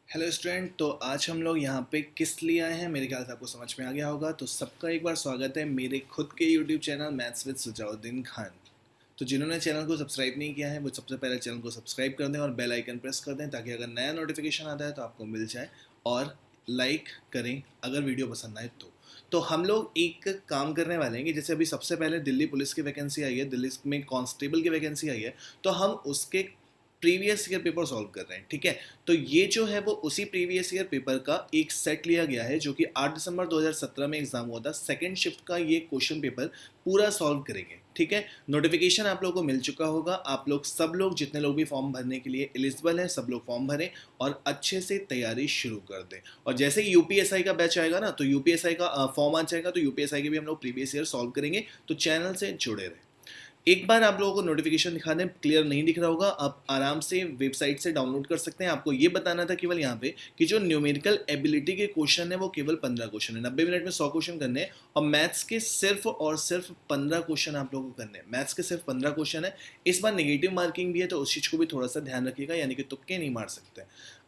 Hello student. तो आज हम लोग यहाँ पे किस लिए आए हैं, मेरे ख्याल से आपको समझ में आ गया होगा। तो सबका एक बार स्वागत है मेरे खुद के YouTube channel maths with Sujauddin Khan. तो जिन्होंने चैनल को सब्सक्राइब नहीं किया है वो सबसे पहले चैनल को सब्सक्राइब कर दें और बेल आइकन प्रेस कर दें ताकि अगर नया नोटिफिकेशन आता है तो आपको मिल जाए। और लाइक करें अगर वीडियो पसंद आए तो हम लोग एक काम करने वाले हैं कि जैसे अभी सबसे पहले दिल्ली पुलिस की वैकेंसी आई है, दिल्ली में कांस्टेबल की वैकेंसी आई है, तो हम उसके प्रीवियस ईयर पेपर सॉल्व कर रहे हैं। ठीक है, तो ये जो है वो उसी प्रीवियस ईयर पेपर का एक सेट लिया गया है जो कि 8 दिसंबर 2017 में एग्जाम हुआ था। सेकंड शिफ्ट का ये क्वेश्चन पेपर पूरा सॉल्व करेंगे। ठीक है, नोटिफिकेशन आप लोगों को मिल चुका होगा। आप लोग सब लोग जितने लोग भी फॉर्म भरने के लिए एलिजिबल हैं सब लोग फॉर्म भरें और अच्छे से तैयारी शुरू कर दें। और जैसे ही यूपीएसआई का बैच आएगा ना, तो यूपीएसआई का फॉर्म आ जाएगा, तो यूपीएसआई के भी हम लोग प्रीवियस ईयर सॉल्व करेंगे। तो चैनल से जुड़े रहें। एक बार आप लोगों को नोटिफिकेशन दिखा दें, क्लियर नहीं दिख रहा होगा, आप आराम से वेबसाइट से डाउनलोड कर सकते हैं। आपको ये बताना था केवल यहाँ पे कि जो न्यूमेरिकल एबिलिटी के क्वेश्चन है वो केवल 15 क्वेश्चन है। 90 मिनट में 100 क्वेश्चन करने हैं और मैथ्स के सिर्फ और सिर्फ 15 क्वेश्चन आप लोगों को करने हैं। मैथ्स के सिर्फ 15 क्वेश्चन है। इस बार नेगेटिव मार्किंग भी है तो उस चीज़ को भी थोड़ा सा ध्यान रखिएगा, यानी कि तुक्के नहीं मार सकते।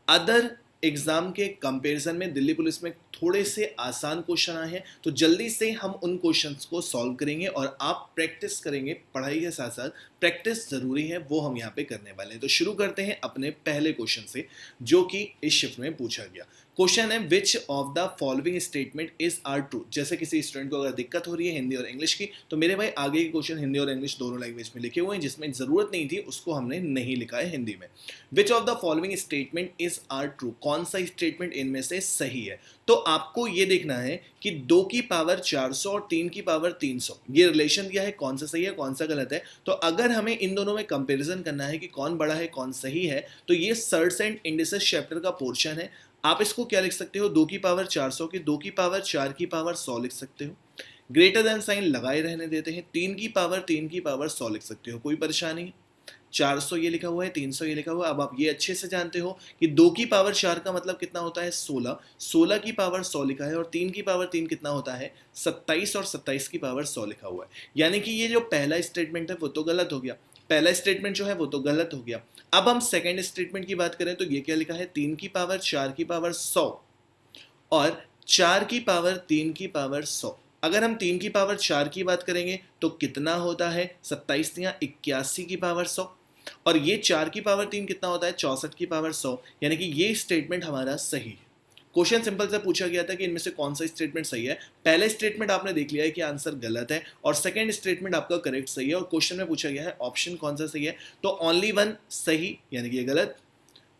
अदर एग्जाम के कंपैरिजन में दिल्ली पुलिस में थोड़े से आसान क्वेश्चन आए हैं, तो जल्दी से हम उन क्वेश्चंस को सॉल्व करेंगे और आप प्रैक्टिस करेंगे। पढ़ाई के साथ साथ प्रैक्टिस जरूरी है, वो हम यहाँ पे करने वाले हैं। तो शुरू करते हैं अपने पहले क्वेश्चन से जो कि इस शिफ्ट में पूछा गया। क्वेश्चन है which of the following statement is are true. जैसे किसी स्टूडेंट को अगर दिक्कत हो रही है हिंदी और इंग्लिश की, तो मेरे भाई आगे के क्वेश्चन हिंदी और इंग्लिश दोनों लैंग्वेज में लिखे हुए हैं, जिसमें जरूरत नहीं थी उसको हमने नहीं लिखा है हिंदी में। Which of the following statement is are true, कौन सा स्टेटमेंट इनमें से सही है। तो आपको ये देखना है कि 2 की पावर 400 और 3 की पावर 300 ये रिलेशन दिया है, कौन सा सही है कौन सा गलत है। तो अगर हमें इन दोनों में कंपैरिजन करना है कि कौन बड़ा है कौन सही है, तो ये सर्ट्स एंड इंडिसेस चैप्टर का पोर्शन है। आप इसको क्या लिख सकते हो, 2 की पावर 400 की 2 की पावर 4 की पावर 100 लिख सकते हो। ग्रेटर देन साइन लगाए रहने देते हैं। 3 की पावर 3 की पावर 100 लिख सकते हो, कोई परेशानी नहीं। 400 ये लिखा हुआ है, 300 ये लिखा हुआ है। अब आप ये अच्छे से जानते हो कि 2 की पावर 4 का मतलब कितना होता है 16, 16 की पावर 100 लिखा है, और 3 की पावर 3 कितना होता है 27, और 27 की पावर 100 लिखा हुआ है। यानी कि ये जो पहला स्टेटमेंट है वो तो गलत हो गया, पहला स्टेटमेंट जो है वो तो गलत हो गया। अब हम सेकेंड स्टेटमेंट की बात करें तो ये क्या लिखा है, 3 की पावर 4 की पावर 100 और 4 की पावर 3 की पावर 100। अगर हम 3 की पावर 4 की बात करेंगे तो कितना होता है 27 या 81 की पावर 100, और ये 4 की पावर 3 कितना होता है 64 की पावर 100। यानी कि ये स्टेटमेंट हमारा सही है। क्वेश्चन सिंपल से पूछा गया था कि इनमें से कौन सा स्टेटमेंट सही है। पहले स्टेटमेंट आपने देख लिया है कि आंसर गलत है, और सेकंड स्टेटमेंट आपका करेक्ट सही है। और क्वेश्चन में पूछा गया है ऑप्शन कौन सा सही है, तो ओनली वन सही यानी कि ये गलत।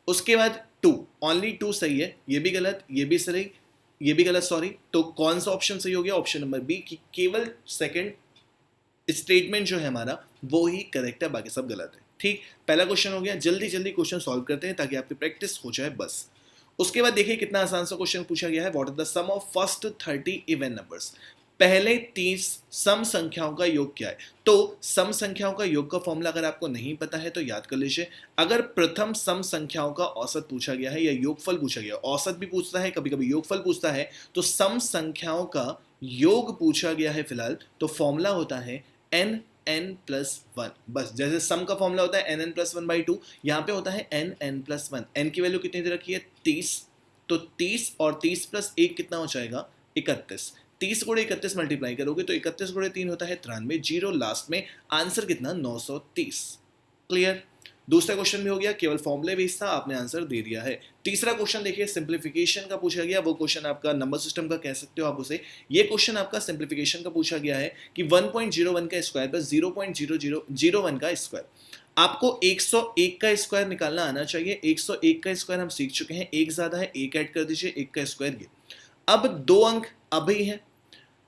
उसके बाद टू, ओनली टू सही है, ये भी गलत ये भी सही ये भी गलत, सॉरी। तो कौन सा ऑप्शन सही हो गया, ऑप्शन नंबर बी कि केवल सेकंड स्टेटमेंट जो है हमारा वो ही करेक्ट है, बाकी सब गलत है। ठीक, पहला क्वेश्चन हो गया। जल्दी जल्दी क्वेश्चन सॉल्व करते हैं ताकि आपकी प्रैक्टिस हो जाए बस। उसके बाद देखिए कितना आसान सा क्वेश्चन पूछा गया है। What is the sum of first 30 even numbers. पहले 30 सम संख्याओं का योग क्या है। तो सम संख्याओं का योग का फॉर्मूला अगर आपको नहीं पता है तो याद कर लीजिए। अगर प्रथम सम संख्याओं का औसत पूछा गया है या योगफल पूछा गया, औसत भी पूछता है कभी कभी योगफल पूछता है, तो सम संख्याओं का योग पूछा गया है फिलहाल, तो फॉर्मूला होता है एन एन प्लस वन। बस जैसे सम का फॉर्मूला होता है N N plus one by two, यहाँ पे होता है N N plus one. N की वैल्यू कितनी दे रखी है 30, तो 30 और 30 प्लस 1 कितना हो जाएगा 31। 30 गुणे 31 मल्टीप्लाई करोगे तो 31 गुणे 3 होता है 93, जीरो लास्ट में, आंसर कितना 930। क्लियर। दूसरा क्वेश्चन भी हो गया, केवल फॉर्मूले बेस था, आपने आंसर दे दिया है। तीसरा क्वेश्चन देखिए, सिंप्लीफिकेशन का पूछा गया। वो क्वेश्चन आपका नंबर सिस्टम का कह सकते हो आप उसे। ये क्वेश्चन आपका सिंप्लीफिकेशन का पूछा गया है कि 1.01 का स्क्वायर प्लस 0.0001 का स्क्वायर। आपको 101 का स्क्वायर निकालना आना चाहिए। 101 का स्क्वायर हम सीख चुके हैं, एक ज्यादा है एक ऐड कर दीजिए, 1 का स्क्वायर ये। अब दो अंक अभी है,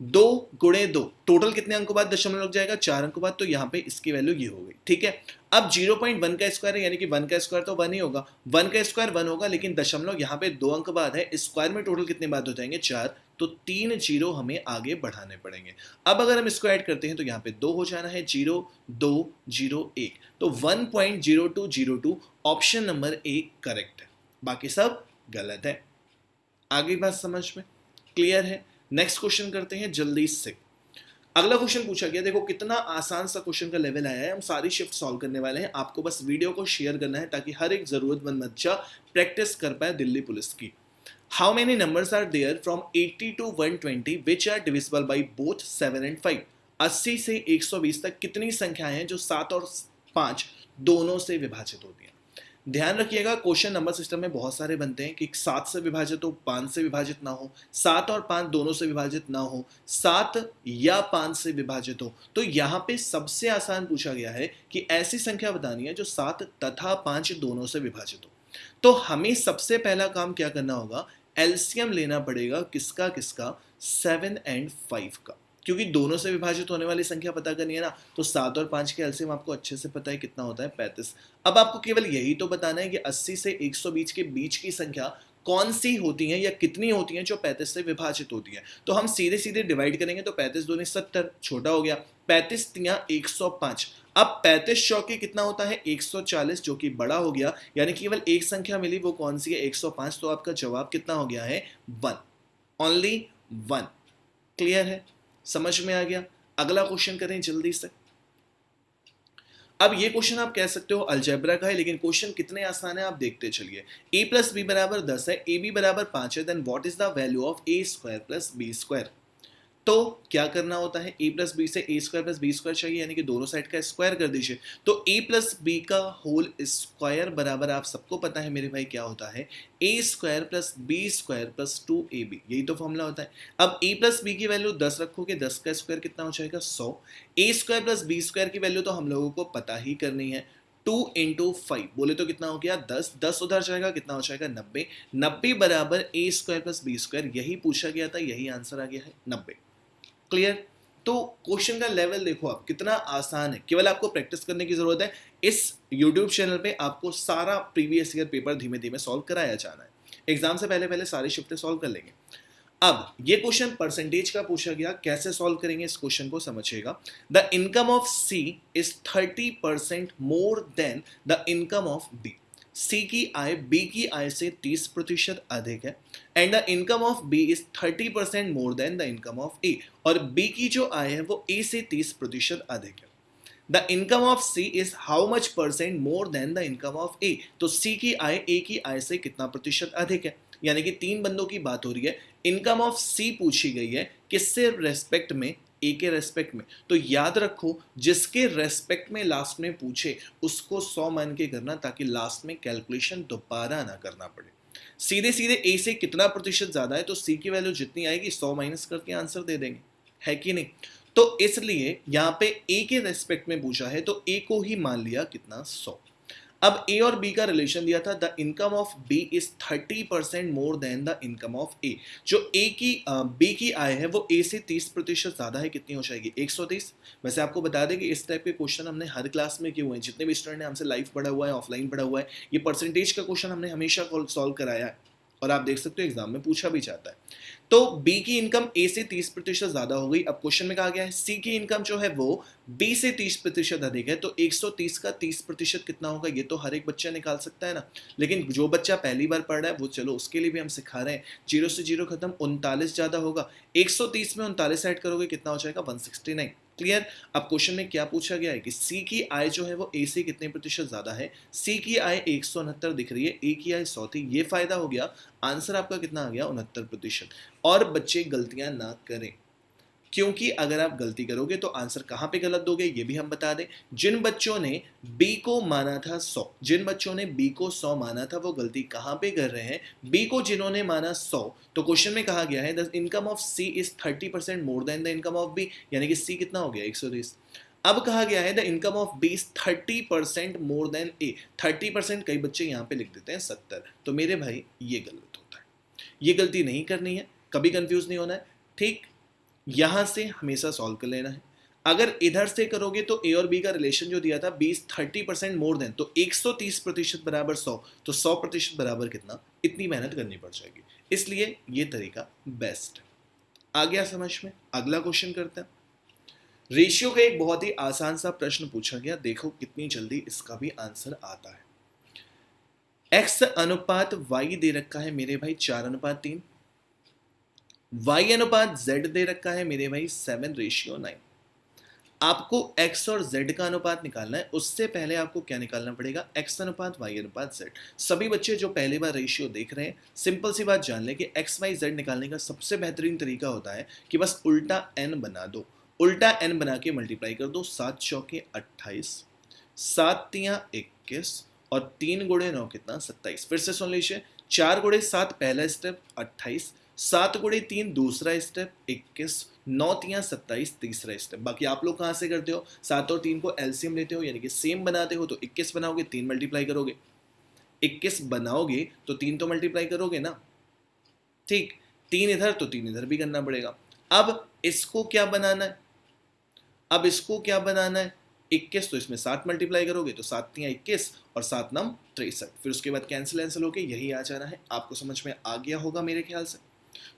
2 गुणे 2, टोटल कितने अंकों बाद दशमलव लग जाएगा 4 अंकों बाद, तो यहाँ पे इसकी वैल्यू ये हो गई। ठीक है, अब 0.1 का स्क्वायर है यानी कि 1 का स्क्वायर तो 1 ही होगा, 1 का स्क्वायर 1 होगा, लेकिन दशमलव यहाँ पे 2 अंक बाद है, स्क्वायर में टोटल कितने बाद हो जाएंगे 4, तो 3 जीरो हमें आगे बढ़ाने पड़ेंगे। अब अगर हम इसको ऐड करते हैं तो यहाँ पे 2 हो जाना है, 0 2 0 1, तो 1.0202 ऑप्शन नंबर ए करेक्ट है, बाकी सब गलत है। आगे बात समझ में क्लियर है। नेक्स्ट क्वेश्चन करते हैं जल्दी से। अगला क्वेश्चन पूछा गया, देखो कितना आसान सा क्वेश्चन का लेवल आया है। हम सारी शिफ्ट सॉल्व करने वाले हैं, आपको बस वीडियो को शेयर करना है ताकि हर एक जरूरतमंद बच्चा प्रैक्टिस कर पाए दिल्ली पुलिस की। How many numbers are there from 80 to 120 which are divisible by both 7 and 5? 80 से 120 तक कितनी संख्याएं हैं जो 7 और 5 दोनों से विभाजित होती हैं? ध्यान रखिएगा, क्वेश्चन नंबर सिस्टम में बहुत सारे बनते हैं कि 7 से विभाजित हो, 5 से विभाजित ना हो, 7 और 5 दोनों से विभाजित ना हो, 7 या 5 से विभाजित हो। तो यहां पे सबसे आसान पूछा गया है कि ऐसी संख्या बतानी है जो 7 तथा 5 दोनों से विभाजित हो। तो हमें सबसे पहला काम क्या करना होगा, एलसीएम लेना पड़ेगा। किसका किसका? 7 एंड 5 का, क्योंकि दोनों से विभाजित होने वाली संख्या पता करनी है ना। तो 7 और 5 के एलसीएम आपको अच्छे से पता है कितना होता है, 35। अब आपको केवल यही तो बताना है कि 80 से 120 के बीच की संख्या कौन सी होती है या कितनी होती है जो 35 से विभाजित होती है। तो हम सीधे सीधे डिवाइड करेंगे, तो 35 दूनी 70, छोटा हो गया, 35 तिया 105। अब 35 चौके कितना होता है, 140, जो कि बड़ा हो गया, यानी केवल एक संख्या मिली, वो कौन सी है, 105। तो आपका जवाब कितना हो गया है, 1, ओनली 1। क्लियर है, समझ में आ गया? अगला क्वेश्चन करें जल्दी से। अब ये क्वेश्चन आप कह सकते हो अलजेब्रा का है, लेकिन क्वेश्चन कितने आसान है आप देखते चलिए। a प्लस बी बराबर 10 है, ए बी बराबर 5 है, then what is the value of A square plus B square? तो क्या करना होता है, a प्लस बी से A square plus B square चाहिए, यानी कि दोनों साइड का स्क्वायर कर दीजिए। तो a प्लस बी का होल स्क्वायर बराबर, आप सबको पता है मेरे भाई, क्या होता है, A square plus B square plus 2ab। यही तो फॉर्मूला होता है। अब a प्लस बी की वैल्यू 10 रखोगे, 10 का स्क्वायर कितना हो जाएगा, 100। A square plus B square की वैल्यू तो हम लोगों को पता ही करनी है, 2 इंटू 5 बोले तो कितना हो गया, 10। 10 उधर जाएगा, कितना हो जाएगा, 90। 90 बराबर ए स्क्वायर प्लस बी स्क्वायर, यही पूछा गया था, यही आंसर आ गया है 90। क्लियर? तो क्वेश्चन का लेवल देखो आप कितना आसान है, केवल आपको प्रैक्टिस करने की जरूरत है। इस YouTube चैनल पे आपको सारा प्रीवियस ईयर पेपर धीमे धीमे सॉल्व कराया जाना है। एग्जाम से पहले पहले सारी शिफ्टें सॉल्व कर लेंगे। अब ये क्वेश्चन परसेंटेज का पूछा गया, कैसे सॉल्व करेंगे इस क्वेश्चन को समझिएगा। The income of C is 30% more than the income of B. C की आय बी की आय से 30% अधिक है, and the income of B is 30% more than the income of A. और बी की जो आय है वो ए से 30% अधिक है। The income of C is how much percent more than the income of A. तो सी की आय ए की आय से कितना प्रतिशत अधिक है, यानी कि तीन बंदों की बात हो रही है। इनकम ऑफ सी पूछी गई है, किससे रेस्पेक्ट में, ए के रेस्पेक्ट में। तो याद रखो, जिसके रेस्पेक्ट में लास्ट में पूछे उसको 100 मान के करना, ताकि लास्ट में कैलकुलेशन दोबारा ना करना पड़े। सीधे सीधे ए से कितना प्रतिशत ज्यादा है, तो सी की वैल्यू जितनी आएगी 100 माइनस करके आंसर दे देंगे, है कि नहीं? तो इसलिए यहां पे ए के रेस्पेक्ट में पूछा है, तो ए को ही मान लिया कितना, 100। अब ए और बी का रिलेशन दिया था, the income of B is 30% more than the income of A. जो ए की बी की आय है वो ए से 30% ज्यादा है, कितनी हो जाएगी, 130। वैसे आपको बता दें कि इस टाइप के क्वेश्चन हमने हर क्लास में किए हुए हैं, जितने भी स्टूडेंट ने हमसे लाइव पढ़ा हुआ है, ऑफलाइन पढ़ा हुआ है, ये परसेंटेज का क्वेश्चन हमने हमेशा सॉल्व कराया है, और आप देख सकते हो एग्जाम में पूछा भी जाता है। तो बी की इनकम ए से 30% ज्यादा हो गई। अब क्वेश्चन में कहा गया है सी की इनकम जो है वो बी से 30% अधिक है, तो 130 का 30% कितना होगा, ये तो हर एक बच्चा निकाल सकता है ना। लेकिन जो बच्चा पहली बार पढ़ रहा है वो चलो उसके लिए भी हम सिखा रहे हैं। 0 से 0 खत्म, 39 ज्यादा होगा, 130 में 39 ऐड करोगे कितना हो जाएगा, 169। क्लियर? अब क्वेश्चन में क्या पूछा गया है कि सी की आय जो है वो ए से कितने प्रतिशत ज्यादा है। सी की आय 169 दिख रही है, ए की आय 100 थी, ये फायदा हो गया। आंसर आपका कितना आ गया, 69%। और बच्चे गलतियां ना करें, क्योंकि अगर आप गलती करोगे तो आंसर कहां पे गलत दोगे ये भी हम बता दें। जिन बच्चों ने बी को माना था 100, जिन बच्चों ने बी को 100 माना था वो गलती कहां पे कर रहे हैं, बी को जिन्होंने माना 100, तो क्वेश्चन में कहा गया है the income of C is 30% more than the income of B, यानी कि सी कितना हो गया, 130। अब कहा गया है the income of B is 30% more than A. 30% कई बच्चे यहां पे लिख देते हैं 70, तो मेरे भाई ये गलत होता है, ये गलती नहीं करनी है, कभी कंफ्यूज नहीं होना है। ठीक, यहां से हमेशा सॉल्व कर लेना है। अगर इधर से करोगे तो ए और बी का रिलेशन जो दिया था 20 30% मोर देन, तो 130% बराबर 100, तो 100% बराबर कितना, इतनी मेहनत करनी पड़ जाएगी, इसलिए ये तरीका बेस्ट। आ गया समझ में? अगला क्वेश्चन करते हैं। रेशियो का एक बहुत ही आसान सा प्रश्न पूछा गया, देखो कितनी जल्दी इसका भी आंसर आता है। x अनुपात y दे रखा है मेरे भाई 4:3, y अनुपात z दे रखा है मेरे भाई 7:9। आपको x और z का अनुपात निकालना है, उससे पहले आपको क्या निकालना पड़ेगा, x अनुपात y अनुपात z। सभी बच्चे जो पहली बार रेशियो देख रहे हैं, सिंपल सी बात जान लें कि x y z निकालने का सबसे बेहतरीन तरीका होता है कि बस उल्टा n बना दो, उल्टा n बना के मल्टीप्लाई कर दो। 7 चौके 28, 7 तियां 21 और 3 गुणे 9 कितना 27। फिर से सुन लीजिए, 4 गुणे 7 पहला स्टेप 28, 7 गुणे 3 दूसरा स्टेप 21, 9 तियां 27 तीसरा स्टेप। बाकी आप लोग कहां से करते हो, 7 और 3 को एलसीएम लेते हो यानी कि सेम बनाते हो, तो 21 बनाओगे 3 मल्टीप्लाई करोगे, 21 बनाओगे तो 3 तो मल्टीप्लाई करोगे ना, ठीक, 3 इधर तो 3 इधर भी करना पड़ेगा। अब इसको क्या बनाना है, अब इसको क्या बनाना है, 21 तो इसमें 7 मल्टीप्लाई करोगे तो 7 तियां 21 और 7 नम 63, फिर उसके बाद कैंसिल होके यही आ जाना है। आपको समझ में आ गया होगा मेरे ख्याल से,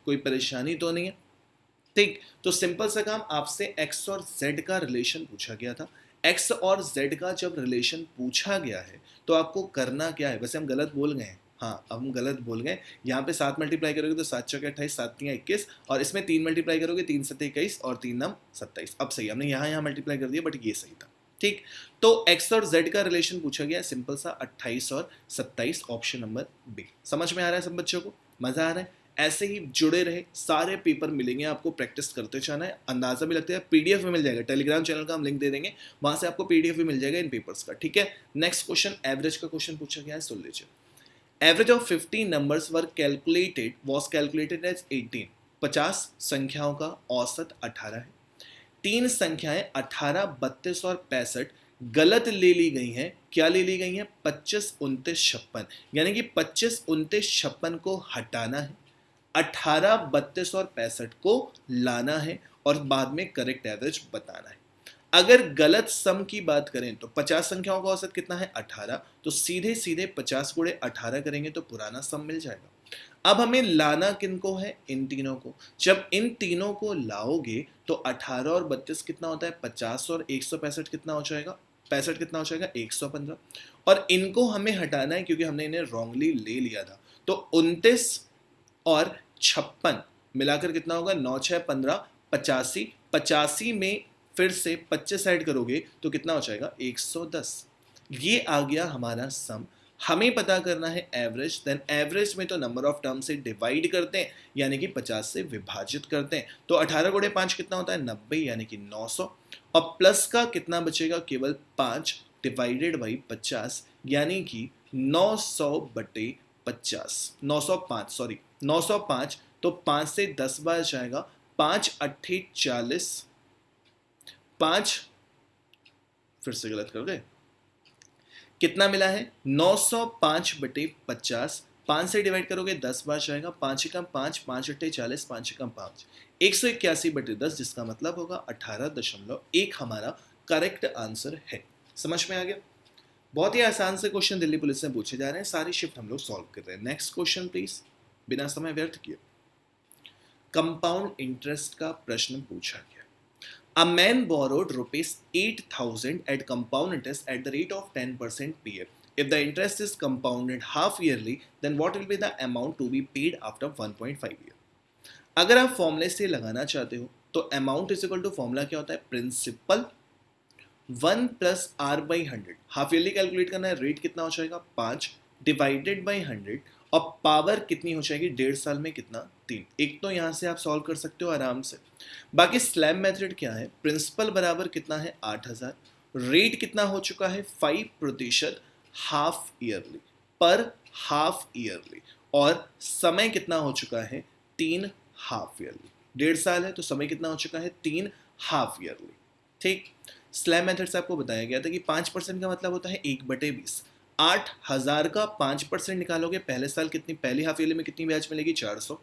कोई परेशानी तो नहीं है, ठीक। तो सिंपल सा काम, आपसे x और z का रिलेशन पूछा गया था। x और z का जब रिलेशन पूछा गया है तो आपको करना क्या है, वैसे हम गलत बोल गए हैं, हाँ अब हम गलत बोल गए। यहाँ पे 7 मल्टीप्लाई करोगे तो 7 चौके 28, 7 तियां 21 और इसमें 3 मल्टीप्लाई करोगे 3 सत्ते 21 और 3 नम 27। अब सही, हमने यहाँ मल्टीप्लाई कर दिया बट ये सही था, ठीक। तो x और z का रिलेशन पूछा गया, सिंपल सा 28 और 27, ऑप्शन नंबर बी। समझ में आ रहा है सब बच्चों को, मजा आ रहा है। ऐसे ही जुड़े रहे, सारे पेपर मिलेंगे आपको, प्रैक्टिस करते जाना है। अंदाजा भी लगता है पीडीएफ में मिल जाएगा, टेलीग्राम चैनल का हम लिंक दे देंगे, वहां से आपको पीडीएफ भी मिल जाएगा इन पेपर्स का, ठीक है। नेक्स्ट क्वेश्चन, एवरेज का क्वेश्चन पूछा गया है, सुन लीजिए। Average of 50 numbers were calculated was calculated as 18। 50 संख्याओं का औसत 18 है। 3 संख्याएं 18, 32 और 65 गलत ले ली गई हैं। क्या ले ली गई हैं, 25, 29, 56, यानी कि 25, 29, 56 को हटाना है, 18, 32 और 65 को लाना है और बाद में करेक्ट एवरेज बताना है। अगर गलत सम की बात करें तो 50 संख्याओं का औसत कितना है 18, तो सीधे सीधे 50 गुणे 18 करेंगे तो पुराना सम मिल जाएगा। अब हमें लाना किनको है, इन तीनों को। जब इन तीनों को लाओगे तो 18 और 32 कितना होता है 50 और 165 कितना हो जाएगा, 65 कितना हो जाएगा 115। और इनको हमें हटाना है क्योंकि हमने इन्हें रॉन्गली ले लिया था, तो 29 और 56 मिलाकर कितना होगा 9 6 15 85। 85 में फिर से 25 ऐड करोगे तो कितना हो जाएगा 110। ये आ गया हमारा सम। हमें पता करना है एवरेज, देन एवरेज में तो नंबर ऑफ टर्म से डिवाइड करते हैं यानी कि 50 से विभाजित करते हैं। तो 18 गुणे 5 कितना होता है 90 यानी कि 900, और प्लस का कितना बचेगा केवल 5 डिवाइडेड बाई 50 यानी कि 900 बटे 50, 905 सॉरी 905। तो 5 से 10 बार जाएगा, 5 अट्ठे 40, 5 फिर से गलत कर गए, कितना मिला है 905 बटे 50। 5 से डिवाइड करोगे 10 बार जाएगा, 5 एकम 5, 5 अट्ठे 40, 5 एकम 5, 181 बटे 10, जिसका मतलब होगा 18.1 हमारा करेक्ट आंसर है। समझ में आ गया, बहुत ही आसान से क्वेश्चन दिल्ली पुलिस में पूछे जा रहे हैं, सारी शिफ्ट हम लोग सॉल्व कर रहे हैं। नेक्स्ट क्वेश्चन प्लीज, बिना समय व्यर्थ किए। कंपाउंड इंटरेस्ट का प्रश्न पूछा गया। A man borrowed rupees 8,000 at compound interest at the rate of 10% per year. If the interest is compounded half yearly, then what will be the amount to be paid after 1.5 year? अगर आप फॉर्मूले से लगाना चाहते हो तो amount is equal to formula क्या होता है, principal 1 plus R by 100। Half yearly calculate करना है, रेट कितना हो जाएगा 5 डिवाइडेड बाई 100, और पावर कितनी हो जाएगी 1.5 साल में कितना 3। एक तो यहां से आप सॉल्व कर सकते हो आराम से। बाकी स्लैब मेथड क्या है, प्रिंसिपल बराबर कितना है 8000, रेट कितना हो चुका है 5% हाफ ईयरली पर हाफ ईयरली, और समय कितना हो चुका है 3 हाफ ईयरली। 1.5 साल है तो समय कितना हो चुका है 3 हाफ ईयरली, ठीक। स्लैब मेथड से आपको बताया गया था कि 5% का मतलब होता है 1/20। 8000 का 5% निकालोगे, पहले साल कितनी, पहली हाफ ईयरली में कितनी ब्याज मिलेगी 400,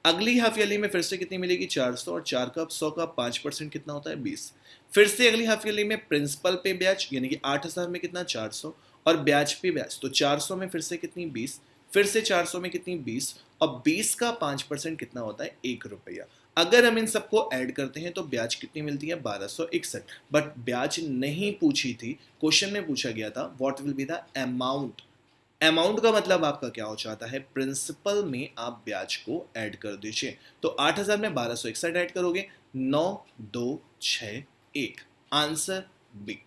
अगली हाफ ईयरली में फिर से कितनी मिलेगी 400, और 4 का 100 का 5% कितना होता है 20। फिर से अगली हाफ ईयरली में प्रिंसिपल पे ब्याज यानी कि 8000 में कितना 400, और ब्याज पे ब्याज, तो 400 में फिर से कितनी 20, फिर से 400 में कितनी 20, और 20 का 5% कितना होता है 1 रुपया। अगर हम इन सबको ऐड करते हैं तो ब्याज कितनी मिलती है 1261। बट ब्याज नहीं पूछी थी, क्वेश्चन में पूछा गया था what will be the amount amount का मतलब आपका क्या हो जाता है, प्रिंसिपल में आप ब्याज को ऐड कर दीजिए। तो 8,000 में 1261 ऐड करोगे, 9261, आंसर बी।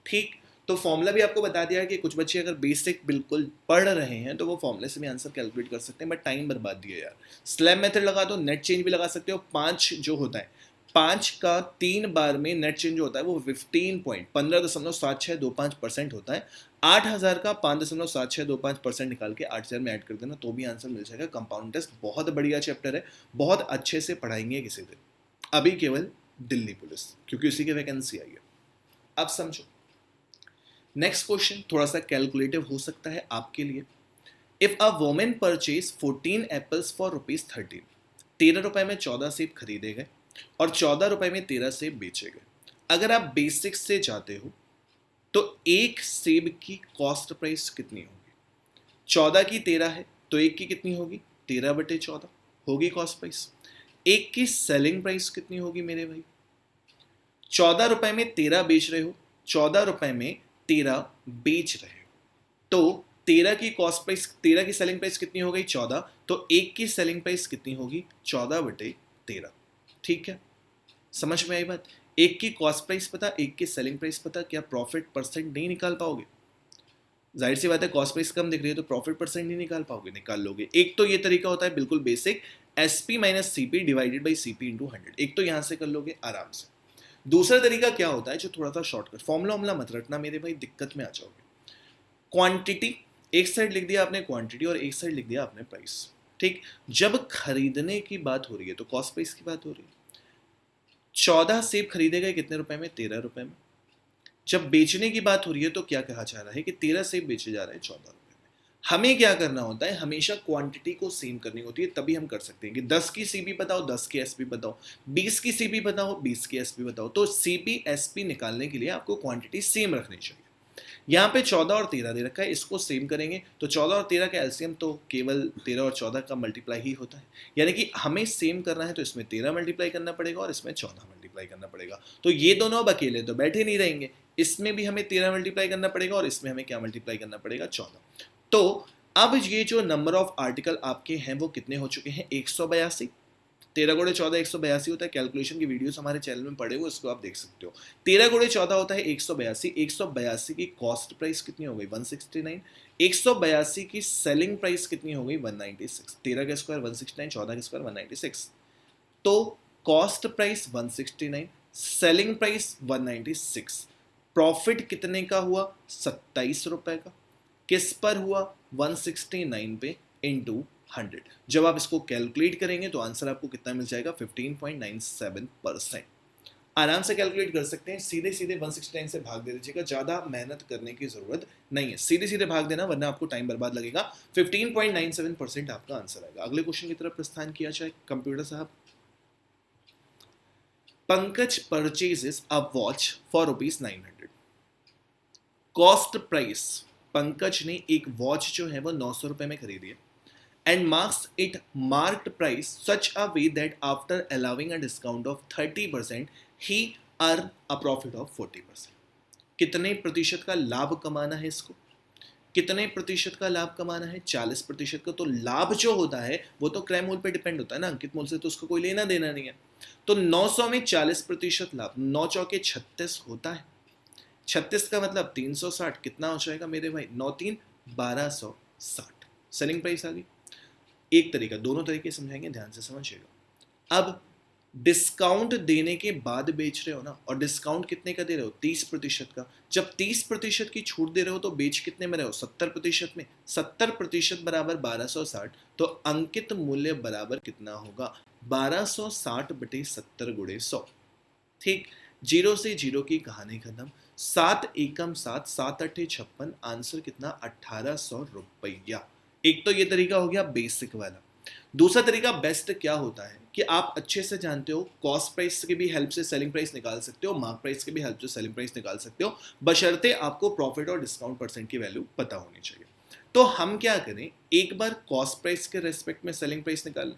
ठीक, तो फॉर्मूला भी आपको बता दिया है कि कुछ बच्चे अगर बेसिक बिल्कुल पढ़ रहे हैं तो वो फॉर्मूले से भी आंसर कैलकुलेट कर सकते हैं, बट टाइम बर्बाद दिया यार। स्लैब मेथड लगा दो, नेट चेंज भी लगा सकते हो। 5 जो होता है, 5 का 3 बार में नेट चेंज होता है वो 15.15.7625% होता है। 8,000 का 5.7625% निकाल के 8,000 में ऐड कर देना तो भी आंसर मिल जाएगा। कंपाउंड टेस्ट बहुत बढ़िया चैप्टर है, बहुत अच्छे से पढ़ाएंगे किसी दिन। अभी केवल दिल्ली पुलिस, क्योंकि उसी की वैकेंसी आई है। अब समझो नेक्स्ट क्वेश्चन, थोड़ा सा कैलकुलेटिव हो सकता है आपके लिए। If a women purchase 14 apples for ₹13, 13 रुपए में 14 सेब खरीदे गए और 14 रुपए में 13 सेब बेचे गए। अगर आप बेसिक्स से जाते हो तो एक सेब की कॉस्ट प्राइस कितनी होगी? 14 की 13 है तो एक की कितनी होगी? 13/14 होगी कॉस्ट प्राइस। एक की सेलिंग प्राइस कितनी होगी मेरे भाई? 14 रुपए में 13 बेच रहे हो, 14 रुपए में 13 बेच रहे हो, तो 13 की कॉस्ट प्राइस, 13 की सेलिंग प्राइस कितनी हो गई? 14, तो एक की सेलिंग प्राइस कितनी होगी? 14/13। ठीक है, समझ में आई बात? एक की कॉस्ट प्राइस पता, एक की सेलिंग प्राइस पता, क्या प्रॉफिट परसेंट नहीं निकाल पाओगे? जाहिर सी बात है, कॉस्ट प्राइस कम दिख रही है तो प्रॉफिट परसेंट नहीं निकाल पाओगे, निकाल लोगे। एक तो ये तरीका होता है बिल्कुल basic, SP minus CP divided by CP into 100, एक तो यहां से कर लोगे आराम से। दूसरा तरीका क्या होता है, जो थोड़ा सा शॉर्टकट, फॉर्मूला मत रटना मेरे भाई, दिक्कत में आ जाओगे। क्वांटिटी, एक साइड लिख दिया आपने क्वांटिटी और एक साइड लिख दिया आपने प्राइस। ठीक, जब खरीदने की बात हो रही है तो कॉस्ट प्राइस की बात हो रही है। 14 सेब खरीदे गए कितने रुपए में? 13 रुपए में। जब बेचने की बात हो रही है तो क्या कहा जा रहा है कि 13 सेब बेचे जा रहे हैं 14 रुपए में। हमें क्या करना होता है, हमेशा क्वांटिटी को सेम करनी होती है, तभी हम कर सकते हैं कि 10 की सीबी बताओ, 10 की एसपी बताओ, 20 की सीबी बताओ, 20 की एसपी बताओ। तो सीबी एसपी निकालने के लिए आपको क्वांटिटी सेम रखनी चाहिए। यहाँ पे 14 और 13 दे रखा है, इसको सेम करेंगे तो 14 और 13 का एलसीएम तो केवल 13 और 14 का मल्टीप्लाई ही होता है। यानी कि हमें सेम करना है तो इसमें 13 मल्टीप्लाई करना पड़ेगा और इसमें 14 मल्टीप्लाई करना पड़ेगा। तो ये दोनों अब अकेले तो बैठे नहीं रहेंगे, इसमें भी हमें 13 मल्टीप्लाई करना पड़ेगा और इसमें हमें क्या मल्टीप्लाई करना पड़ेगा? 14। तो अब ये जो नंबर ऑफ आर्टिकल आपके हैं वो कितने हो चुके हैं? 182। 13 गुणे 14 182 होता है। कैलकुलेशन की वीडियोस हमारे चैनल में पड़े हुए, उसको आप देख सकते हो। 13 गुणे 14 होता है 182। 182 की कॉस्ट प्राइस कितनी हो गई? 169। 182 की सेलिंग प्राइस कितनी हो गई? 196। 13 का स्क्वायर 169, 14 का स्क्वायर 196। तो cost price 169, selling price 196। Profit कितने का हुआ? 27 रुपए का। किस पर हुआ? 169 पे इंटू 100। जब आप इसको कैलकुलेट करेंगे तो आंसर आपको कितना मिल जाएगा? 15.97%। आराम से कैलकुलेट कर सकते हैं, सीधे सीधे 169 से भाग दे दीजिएगा, ज्यादा मेहनत करने की जरूरत नहीं है, सीधे सीधे भाग देना वरना आपको टाइम बर्बाद लगेगा। 15.97% आपका आंसर आएगा। अगले क्वेश्चन की तरफ प्रस्थान किया जाए कंप्यूटर साहब। Pankaj purchases a watch for ₹900। Cost price, Pankaj ने एक वॉच जो है वो 900 रुपए में खरीदी है and marks it marked price such a way that after allowing a discount of 30% he earn a profit of 40%। कितने प्रतिशत का लाभ कमाना है इसको? कितने प्रतिशत का लाभ कमाना है? 40% का। तो लाभ जो होता है वो तो क्रय मूल्य पे डिपेंड होता है ना, अंकित मूल्य से तो उसको कोई लेना देना नहीं है। तो 900 में 40% लाभ, 9 चौके 36 होता है। 36 का मतलब 360, कितना हो जाएगा मेरे भाई? 9 3 1260। सेलिंग प्राइस आ गई। एक तरीका, दोनों तरीके समझाएंगे, ध्यान से समझिएगा। अब डिस्काउंट देने के बाद बेच रहे हो ना, और डिस्काउंट कितने का दे रहे हो? 30% का। जब 30% की छूट दे रहे हो तो बेच कितने में रहे हो? 70% में। 70% बराबर 1260, तो अंकित मूल्य बराबर कितना होगा? 1260/70 गुणे 100। ठीक, जीरो से जीरो की कहानी खत्म। 7 एकम 7, 7 अट्ठे 56, आंसर कितना? 1800 रुपया। एक तो ये तरीका हो गया बेसिक वाला। दूसरा तरीका बेस्ट क्या होता है कि आप अच्छे से जानते हो, कॉस्ट प्राइस की भी हेल्प से सेलिंग प्राइस निकाल सकते हो, मार्क प्राइस की भी हेल्प से सेलिंग प्राइस निकाल सकते हो, बशर्ते आपको प्रॉफिट और डिस्काउंट परसेंट की वैल्यू पता होनी चाहिए। तो हम क्या करें, एक बार कॉस्ट प्राइस के रेस्पेक्ट में सेलिंग प्राइस निकाल लें।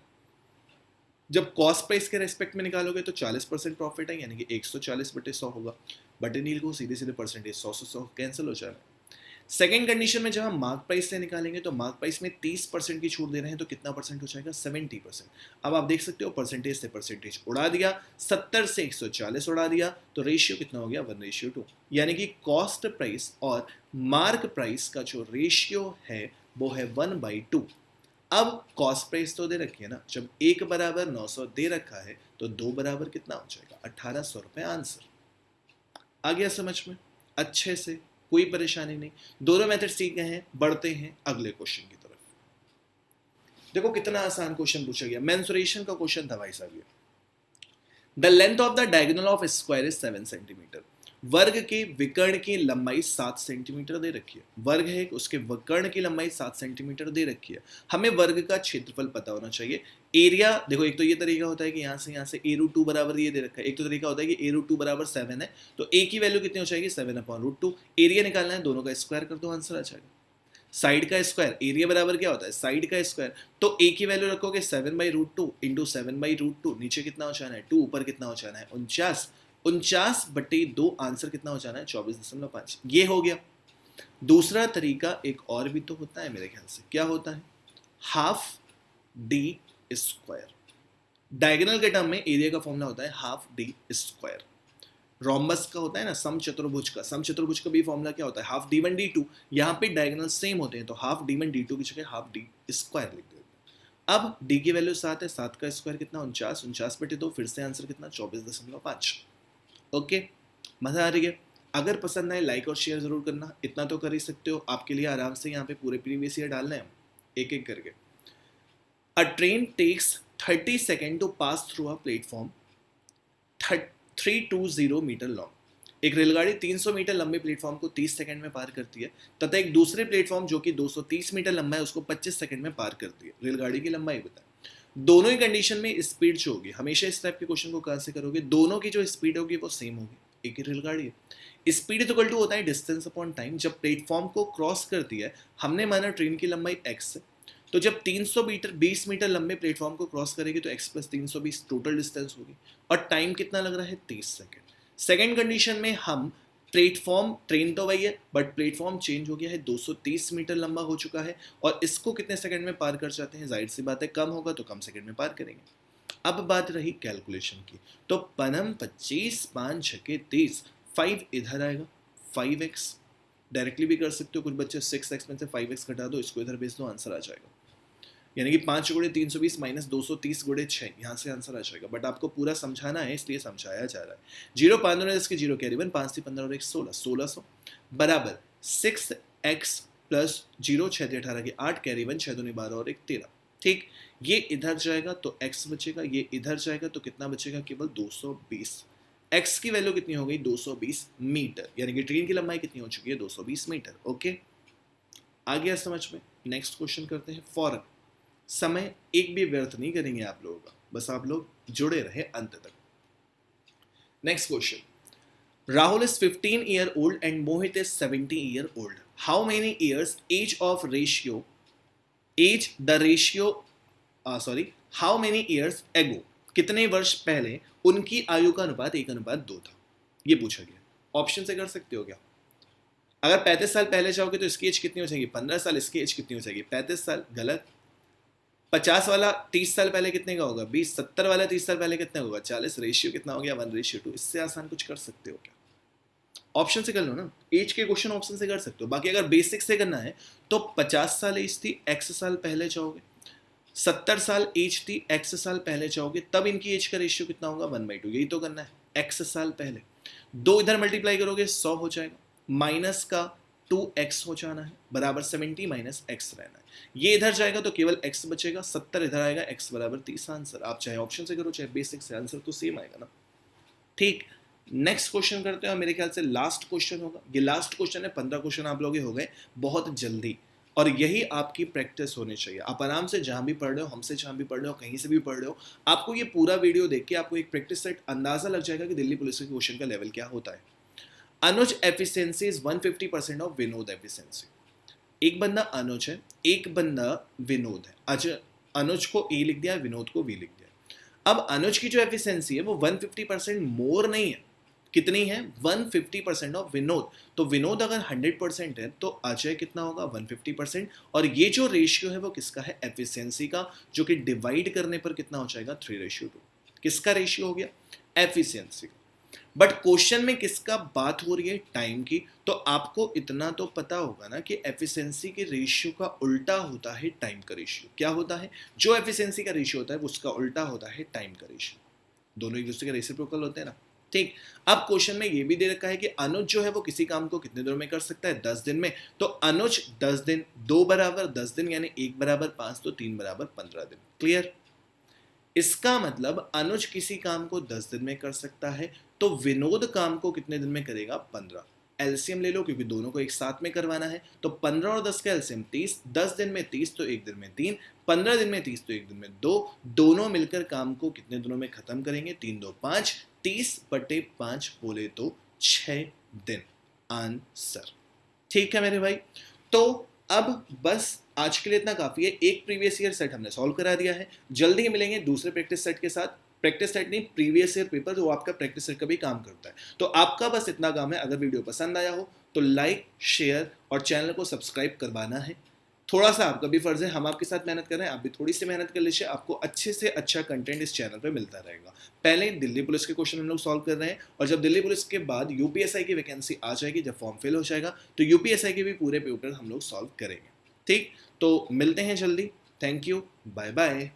जब कॉस्ट प्राइस के रेस्पेक्ट में निकालोगे तो 40% प्रॉफिट है, यानी कि 140/100 होगा। बटे नील को सीधे सीधे परसेंटेज 100 से 100 कैंसिल हो जाएगा। सेकेंड कंडीशन में जब हम मार्क प्राइस से निकालेंगे तो मार्क प्राइस में 30% की छूट दे रहे हैं तो कितना परसेंट हो जाएगा 70%। अब आप देख सकते हो परसेंटेज से परसेंटेज उड़ा दिया, 70 से 140 उड़ा दिया, तो रेशियो कितना हो गया 1:2। यानी कि कॉस्ट प्राइस और मार्क प्राइस का जो रेशियो है वो है 1/2। अब कॉस्ट प्राइस तो दे रखी है ना, जब 1 बराबर 900 दे रखा है तो 2 बराबर कितना हो जाएगा 1800 रुपये आंसर। आ गया समझ में अच्छे से, कोई परेशानी नहीं। दोनों मेथड सीख गए हैं, बढ़ते हैं अगले क्वेश्चन की तरफ। देखो कितना आसान क्वेश्चन पूछा गया, मेंसुरेशन का क्वेश्चन था भाई साहब ये। The length of the diagonal of square is 7 centimetre. वर्ग के विकर्ण की लंबाई 7 सेंटीमीटर दे रखी है। वर्ग है उसके विकर्ण की लंबाई 7 सेंटीमीटर दे रखी है। हमें वर्ग का क्षेत्रफल पता होना चाहिए। एरिया देखो, एक तो ये तरीका होता है कि यहाँ से a√2 बराबर ये दे रखा है, एक तो तरीका होता है कि a√2 बराबर 7 है, तो a की वैल्यू कितनी हो जाएगी 7/√2। एरिया निकालना है, दोनों का स्क्वायर कर दो, आंसर आ जाएगा। साइड का स्क्वायर, एरिया बराबर क्या होता है साइड का स्क्वायर, तो a की वैल्यू रखोगे 7/√2 इंटू 7/√2, नीचे कितना हो जाना है 2, ऊपर कितना हो जाना है 49/2, आंसर कितना हो जाना है 24.5। ये हो गया। दूसरा तरीका एक और भी तो होता है मेरे ख्याल से, क्या होता है हाफ डी स्क्वायर। डायगोनल के टर्म में एरिया का फॉर्मूला होता है हाफ डी स्क्वायर। रोम्बस का होता है ना समचतुर्भुज का, समचतुर्भुज का भी फॉर्मूला क्या होता है हाफ d1 d2। यहाँ पे डायगोनल सेम होते हैं तो हाफ d1 d2 की जगह हाफ डी स्क्वायर लिख देते हैं। अब d की वैल्यू 7 है, 7 का स्क्वायर कितना 49/2, फिर से आंसर कितना 24.5। ओके, मजा आ रही है। अगर पसंद आए लाइक और शेयर जरूर करना, इतना तो कर ही सकते हो। आपके लिए आराम से यहाँ पे पूरे प्रीवियस ईयर डालना है एक एक करके। A train takes 30 second to pass through a platform 320 metre long. एक रेलगाड़ी 300 मीटर लंबे प्लेटफॉर्म को 30 सेकंड में पार करती है, तथा एक दूसरे प्लेटफॉर्म जो कि 230 मीटर लंबा है उसको 25 सेकंड में पार करती है। रेलगाड़ी की लंबाई बताएं। दोनों ही कंडीशन में स्पीड जो होगी, हमेशा इस टाइप के क्वेश्चन को कहां से करोगे, दोनों की जो स्पीड होगी वो सेम होगी, एक ही रेलगाड़ी है। स्पीड इक्वल टू होता है डिस्टेंस अपॉन टाइम। जब प्लेटफॉर्म को क्रॉस करती है, हमने माना ट्रेन की लंबाई x है, तो जब 20 मीटर लंबे प्लेटफॉर्म को क्रॉस करेगी तो x + 320 टोटल डिस्टेंस होगी, और टाइम कितना लग रहा है 30 सेकेंड। सेकेंड कंडीशन में हम प्लेटफॉर्म, ट्रेन तो वही है बट प्लेटफॉर्म चेंज हो गया है, 230 मीटर लंबा हो चुका है, और इसको कितने सेकंड में पार कर जाते हैं, जाहिर सी बात है कम होगा तो कम सेकंड में पार करेंगे। अब बात रही कैलकुलेशन की, तो पनम 25 5 6 30, 5 इधर आएगा 5x, डायरेक्टली भी कर सकते हो, कुछ बच्चे 6x में से 5x घटा दो, इसको इधर भेज दो, आंसर आ जाएगा। यानी कि 5 × 320 माइनस 230 × 6, यहाँ से आंसर आ जाएगा। बट आपको पूरा समझाना है इसलिए समझाया जा रहा है। 0 5 10 के 0 कैरी 1, 5 3 15 और 1 16, 1600 बराबर 6x प्लस 0 6 18 के 8 कैरी 1, 6 2 12 और 1 13। ठीक, ये इधर जाएगा तो x बचेगा, ये इधर जाएगा तो कितना बचेगा, केवल 220। x की वैल्यू कितनी हो गई 220 मीटर, यानी कि ट्रेन की लंबाई कितनी हो चुकी है 220 मीटर। ओके, आ गया समझ में। नेक्स्ट क्वेश्चन करते हैं फौरन। समय एक भी व्यर्थ नहीं करेंगे आप लोगों का, बस आप लोग जुड़े रहे अंत तक। Next question, Rahul is 15 year old and Mohit is 70 year old. How many years how many years ago, कितने वर्ष पहले उनकी आयु का अनुपात 1:2 था, ये पूछा गया। ऑप्शन से कर सकते हो क्या? अगर 35 साल पहले जाओगे तो इसकी एज कितनी हो जाएगी 15 साल, इसकी एज कितनी हो जाएगी 35 साल, गलत। 50 वाला 30 साल पहले कितने का होगा 20, 70 वाला 30 साल पहले कितने होगा 40, रेशियो कितना हो गया 1:2। इससे आसान कुछ कर सकते हो क्या? ऑप्शन से कर लो ना, एज के क्वेश्चन ऑप्शन से कर सकते हो। बाकी अगर बेसिक से करना है तो 50 साल एज थी, x साल पहले जाओगे, 70 साल एज थी, x साल पहले जाओगे, तब इनकी एज का रेशियो कितना होगा 1/2। यही तो करना है, x साल पहले। 2 इधर मल्टीप्लाई करोगे 100 हो जाएगा, माइनस का 2x हो जाना है, बराबर 70 माइनस x रहना है। ये इधर जाएगा तो केवल x बचेगा, 70 इधर आएगा, x बराबर 30 आंसर। आप चाहे ऑप्शन से करो चाहे बेसिक से, आंसर तो सेम आएगा ना। ठीक, नेक्स्ट क्वेश्चन करते हैं, मेरे ख्याल से लास्ट क्वेश्चन होगा। ये लास्ट क्वेश्चन है, 15 क्वेश्चन आप लोग हो गए बहुत जल्दी, और यही आपकी प्रैक्टिस होनी चाहिए। आप आराम से जहां भी पढ़ रहे हो, हमसे जहां भी पढ़ रहे हो, कहीं से भी पढ़ रहे हो, आपको ये पूरा वीडियो देख के आपको एक प्रैक्टिस सेट अंदाजा लग जाएगा कि दिल्ली पुलिस के क्वेश्चन का लेवल क्या होता है। Anuj efficiency is 150% of Vinod efficiency. एक बंदा अनुज है, एक बंदा विनोद है। अच्छा, अनुज को ए लिख दिया, विनोद को बी लिख दिया। अब अनुज की जो एफिशिएंसी है वो 150% मोर नहीं है, कितनी है 150% ऑफ विनोद। तो विनोद अगर 100% है तो अजय कितना होगा 150%। और ये जो रेशियो है वो किसका है एफिशिएंसी का, जो कि डिवाइड करने पर कितना हो जाएगा 3:2। किसका रेशियो हो गया एफिशिएंसी। बट क्वेश्चन में किसका बात हो रही है टाइम की। तो आपको इतना तो पता होगा ना कि एफिशिएंसी के रेशियो का उल्टा होता है टाइम का रेशियो। क्या होता है जो एफिशिएंसी का रेशियो होता है उसका उल्टा होता है टाइम का रेशियो। दोनों एक दूसरे के रेसिप्रोकल होते हैं ना। ठीक। अब क्वेश्चन में ये भी दे रखा है कि अनुज जो है वो किसी काम को कितने दिनों में कर सकता है 10 दिन में। तो अनुज 10 दिन, 2 बराबर 10 दिन यानी 1 बराबर 5, तो 3 बराबर 15 दिन। क्लियर। इसका मतलब अनुज किसी काम को 10 दिन में कर सकता है, तो विनोद काम को कितने दिन में करेगा 15। एलसीएम ले लो क्योंकि दोनों को एक साथ में करवाना है। तो 15 और 10 का एलसीएम 30, 10 दिन में 30 तो एक दिन में 3, 15 दिन में 30 तो एक दिन में 2, दोनों मिलकर काम को कितने दिनों में खत्म करेंगे 3 2 5, 30/5 बोले तो 6 दिन आंसर। ठीक है मेरे भाई। तो अब बस आज के लिए इतना काफी है। एक प्रीवियस ईयर सेट हमने सॉल्व करा दिया है। जल्दी ही मिलेंगे दूसरे प्रैक्टिस सेट के साथ। प्रैक्टिस सेट नहीं, प्रीवियस ईयर पेपर जो आपका प्रैक्टिस सेट का भी काम करता है। तो आपका बस इतना काम है, अगर वीडियो पसंद आया हो तो लाइक शेयर और चैनल को सब्सक्राइब करवाना है। थोड़ा सा आपका भी फर्ज है, हम आपके साथ मेहनत कर रहे हैं, आप भी थोड़ी सी मेहनत कर लीजिए, आपको अच्छे से अच्छा कंटेंट इस चैनल पे मिलता रहेगा। पहले दिल्ली पुलिस के क्वेश्चन हम लोग सॉल्व कर रहे हैं, और जब दिल्ली पुलिस के बाद यूपीएसआई की वैकेंसी आ जाएगी, जब फॉर्म फिल हो जाएगा, तो यूपीएसआई के भी पूरे पेपर हम लोग सॉल्व करेंगे। ठीक, तो मिलते हैं जल्दी। Thank you, bye bye.